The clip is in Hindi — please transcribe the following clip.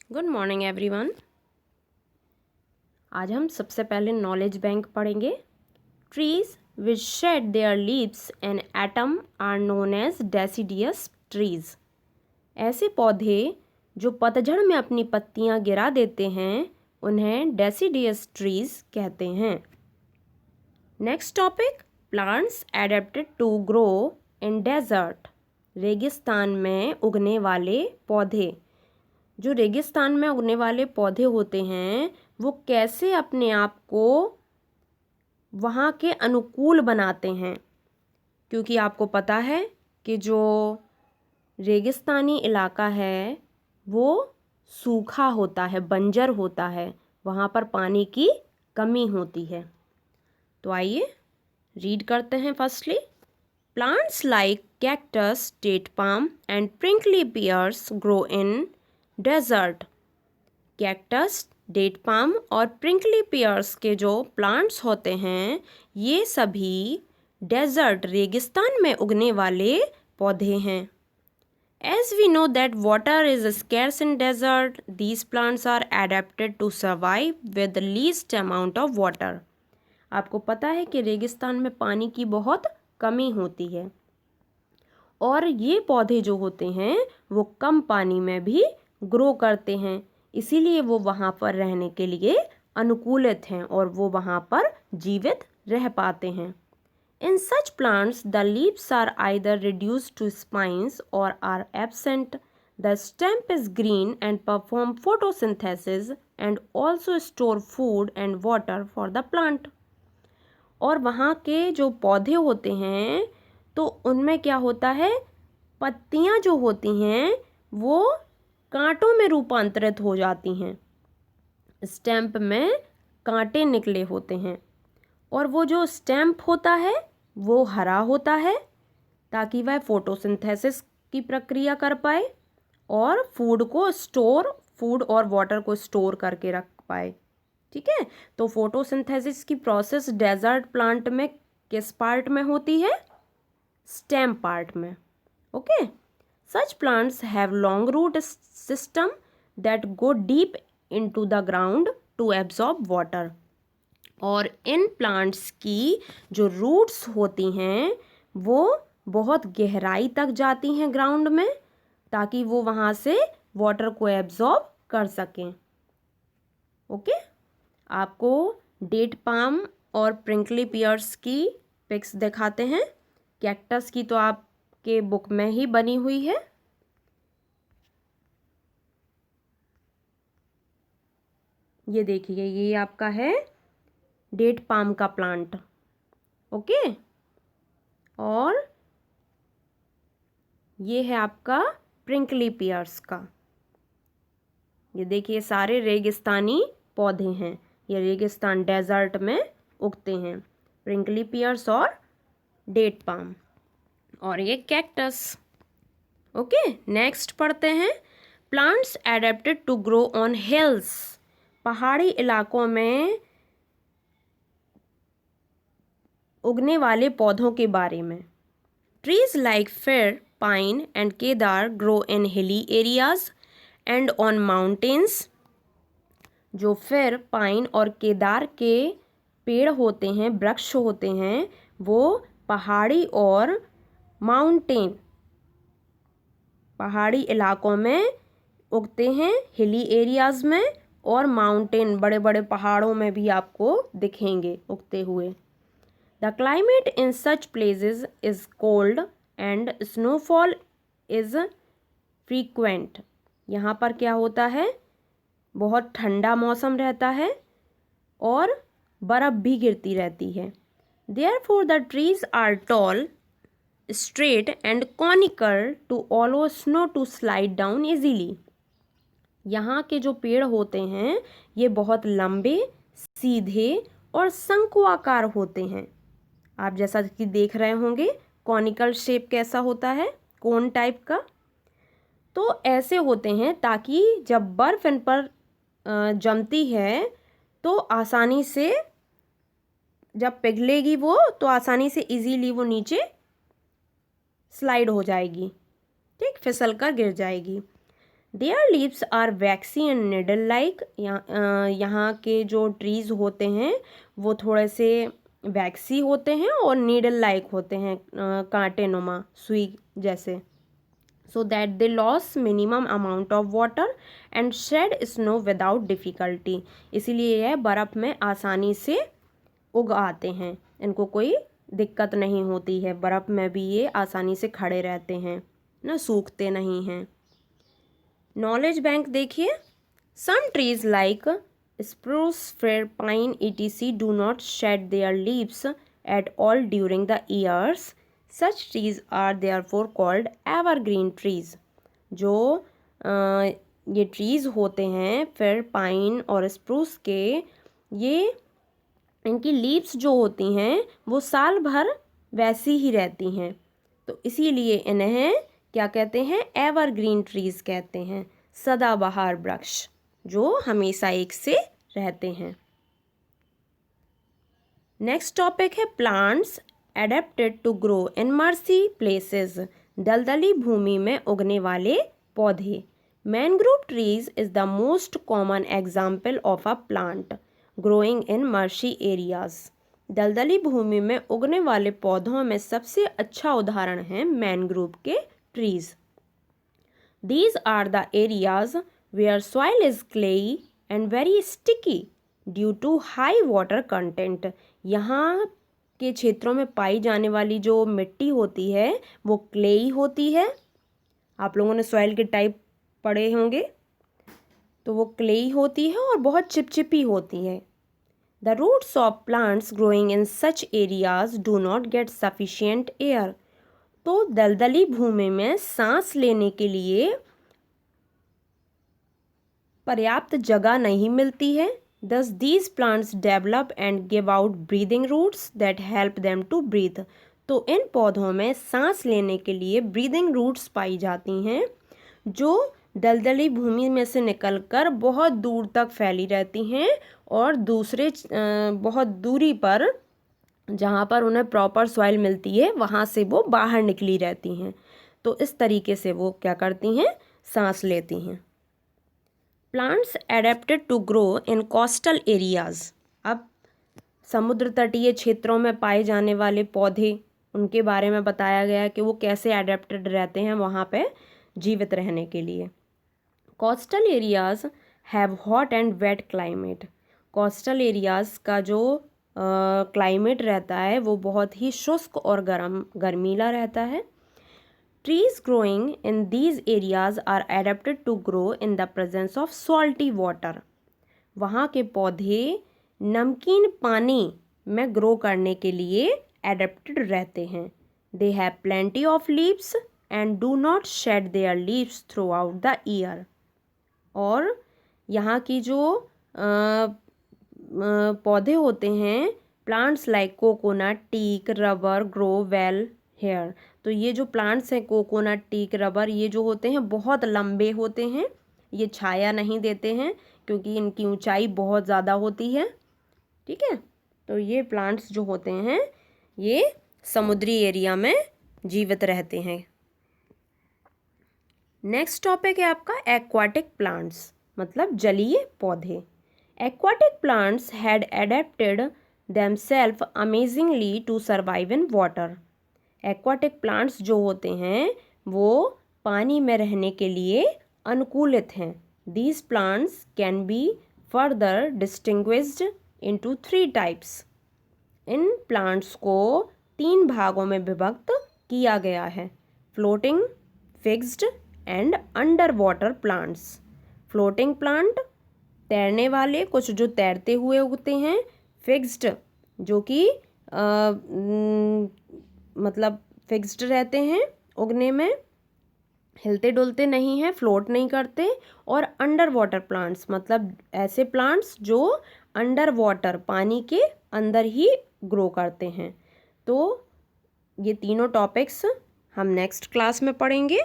Good morning everyone. आज हम सबसे पहले नॉलेज बैंक पढ़ेंगे। Trees which shed their leaves and autumn are known as deciduous trees. ऐसे पौधे जो पतझड़ में अपनी पत्तियां गिरा देते हैं उन्हें डेसिडियस ट्रीज कहते हैं। Next topic, plants adapted to grow in desert. रेगिस्तान में उगने वाले पौधे। जो रेगिस्तान में उगने वाले पौधे होते हैं वो कैसे अपने आप को वहाँ के अनुकूल बनाते हैं, क्योंकि आपको पता है कि जो रेगिस्तानी इलाका है वो सूखा होता है, बंजर होता है, वहाँ पर पानी की कमी होती है। तो आइए रीड करते हैं। Firstly, plants like cactus, date palm and prickly pears grow in desert. Cactus, date palm और प्रिंकली पियर्स के जो प्लांट्स होते हैं ये सभी डेजर्ट रेगिस्तान में उगने वाले पौधे हैं। As we know that water is scarce in desert, these plants are adapted to survive with the least amount of water. आपको पता है कि रेगिस्तान में पानी की बहुत कमी होती है और ये पौधे जो होते हैं वो कम पानी में भी ग्रो करते हैं, इसीलिए वो वहाँ पर रहने के लिए अनुकूलित हैं और वो वहाँ पर जीवित रह पाते हैं। In such plants, the leaves are either reduced to spines or are absent. The stem is green and perform photosynthesis and also store food and water for the plant. और वहाँ के जो पौधे होते हैं तो उनमें क्या होता है, पत्तियाँ जो होती हैं वो कांटों में रूपांतरित हो जाती हैं। स्टेम्प में कांटे निकले होते हैं और वो जो स्टेम्प होता है वो हरा होता है ताकि वह फोटोसिंथेसिस की प्रक्रिया कर पाए और फूड और वाटर को स्टोर करके रख पाए। ठीक है, तो फोटोसिंथेसिस की प्रोसेस डेजर्ट प्लांट में किस पार्ट में होती है? स्टेम पार्ट में। Okay, such plants have long root system that go deep into the ground to absorb water. और इन प्लांट्स की जो रूट्स होती हैं वो बहुत गहराई तक जाती हैं ग्राउंड में ताकि वो वहाँ से वाटर को एब्जॉर्ब कर सकें। ओके, आपको डेट पाम और प्रिंकली पियर्स की पिक्स दिखाते हैं। कैक्टस की तो आपके बुक में ही बनी हुई है। ये देखिए, ये आपका है डेट पाम का प्लांट। ओके, और ये है आपका प्रिंकली पियर्स का। ये देखिए, सारे रेगिस्तानी पौधे हैं, ये रेगिस्तान डेजर्ट में उगते हैं, प्रिंकली पियर्स और डेट पाम, और ये कैक्टस। ओके, नेक्स्ट पढ़ते हैं। Plants adapted to grow on hills. पहाड़ी इलाकों में उगने वाले पौधों के बारे में। Trees like fir, pine and cedar grow in hilly areas and on mountains. जो फिर, पाइन और केदार के पेड़ होते हैं, वृक्ष होते हैं, वो पहाड़ी और पहाड़ी इलाकों में उगते हैं, हिली एरियाज में, और माउंटेन बड़े बड़े पहाड़ों में भी आपको दिखेंगे उगते हुए। The climate in such places is cold and snowfall is frequent. यहाँ पर क्या होता है, बहुत ठंडा मौसम रहता है और बर्फ़ भी गिरती रहती है। Therefore the trees are tall, straight and conical to allow snow to slide down easily. यहाँ के जो पेड़ होते हैं ये बहुत लंबे, सीधे और शंकुआकार होते हैं। आप जैसा कि देख रहे होंगे कॉनिकल शेप कैसा होता है, कोन टाइप का। तो ऐसे होते हैं ताकि जब बर्फ़ इन पर जमती है तो आसानी से, जब पिघलेगी वो तो आसानी से इजीली वो नीचे स्लाइड हो जाएगी, ठीक, फिसल कर गिर जाएगी। Their leaves are waxy and needle like. यहाँ के जो ट्रीज़ होते हैं वो थोड़े से वैक्सी होते हैं और नीडल लाइक होते हैं, कांटे नुमा, सुई जैसे। So that they lose minimum amount of water and shed snow without difficulty. इसीलिए यह बर्फ़ में आसानी से उग आते हैं, इनको कोई दिक्कत नहीं होती है, बर्फ़ में भी ये आसानी से खड़े रहते हैं ना, सूखते नहीं हैं। नॉलेज बैंक देखिए, some trees like spruce, fir pine etc do not shed their leaves at all during the years. Such trees are therefore called evergreen trees. जो ये ट्रीज होते हैं, फिर पाइन और स्प्रूस के, ये इनकी लीव्स जो होती हैं वो साल भर वैसी ही रहती हैं, तो इसीलिए इन्हें क्या कहते हैं, एवरग्रीन ट्रीज कहते हैं, सदाबहार वृक्ष जो हमेशा एक से रहते हैं। नेक्स्ट टॉपिक है plants adapted to grow in marshy places. दलदली भूमि में उगने वाले पौधे। Mangrove trees is the most common example of a plant growing in marshy areas. दलदली भूमि में उगने वाले पौधों में सबसे अच्छा उदाहरण है मैनग्रोव के trees. These are the areas where soil is clayey and very sticky due to high water content. यहाँ के क्षेत्रों में पाई जाने वाली जो मिट्टी होती है वो क्लेई होती है। आप लोगों ने सॉइल के टाइप पढ़े होंगे, तो वो क्लेई होती है और बहुत चिपचिपी होती है। The roots of plants growing in such areas do not get sufficient air. तो दलदली भूमि में सांस लेने के लिए पर्याप्त जगह नहीं मिलती है। Thus these plants develop and give out breathing roots that help them to breathe. तो इन पौधों में सांस लेने के लिए ब्रीदिंग रूट्स पाई जाती हैं जो दलदली भूमि में से निकलकर बहुत दूर तक फैली रहती हैं और दूसरे बहुत दूरी पर जहाँ पर उन्हें प्रॉपर सॉइल मिलती है वहाँ से वो बाहर निकली रहती हैं। तो इस तरीके से वो क्या करती हैं, सांस लेती हैं। Plants adapted to grow in coastal areas. अब समुद्र तटीय क्षेत्रों में पाए जाने वाले पौधे, उनके बारे में बताया गया कि वो कैसे एडेप्टेड रहते हैं वहाँ पे जीवित रहने के लिए। Coastal areas have hot and wet climate. Coastal areas का जो क्लाइमेट रहता है वो बहुत ही शुष्क और गर्मीला रहता है। Trees growing in these areas are adapted to grow in the presence of salty water. वहाँ के पौधे नमकीन पानी में ग्रो करने के लिए एडेप्टेड रहते हैं। They have plenty of leaves and do not shed their leaves throughout the year. और यहाँ की जो पौधे होते हैं, plants like coconut, teak, rubber grow well here. तो ये जो प्लांट्स हैं कोकोनट, टीक, रबर, ये जो होते हैं बहुत लंबे होते हैं, ये छाया नहीं देते हैं क्योंकि इनकी ऊंचाई बहुत ज़्यादा होती है। ठीक है, तो ये प्लांट्स जो होते हैं ये समुद्री एरिया में जीवित रहते हैं। नेक्स्ट टॉपिक है आपका एक्वाटिक प्लांट्स, मतलब जलीय पौधे। Aquatic plants had adapted themselves amazingly to survive in water. Aquatic plants जो होते हैं वो पानी में रहने के लिए अनुकूलित हैं। These plants can be further distinguished into 3 types. In plants को 3 भागों में विभक्त किया गया है। Floating, fixed and under water plants. Floating plant तैरने वाले, कुछ जो तैरते हुए उगते हैं। फिक्स्ड जो कि मतलब फिक्स्ड रहते हैं, उगने में हिलते डुलते नहीं हैं, फ्लोट नहीं करते। और अंडर वाटर प्लांट्स मतलब ऐसे प्लांट्स जो अंडर वाटर, पानी के अंदर ही ग्रो करते हैं। तो ये तीनों टॉपिक्स हम नेक्स्ट क्लास में पढ़ेंगे।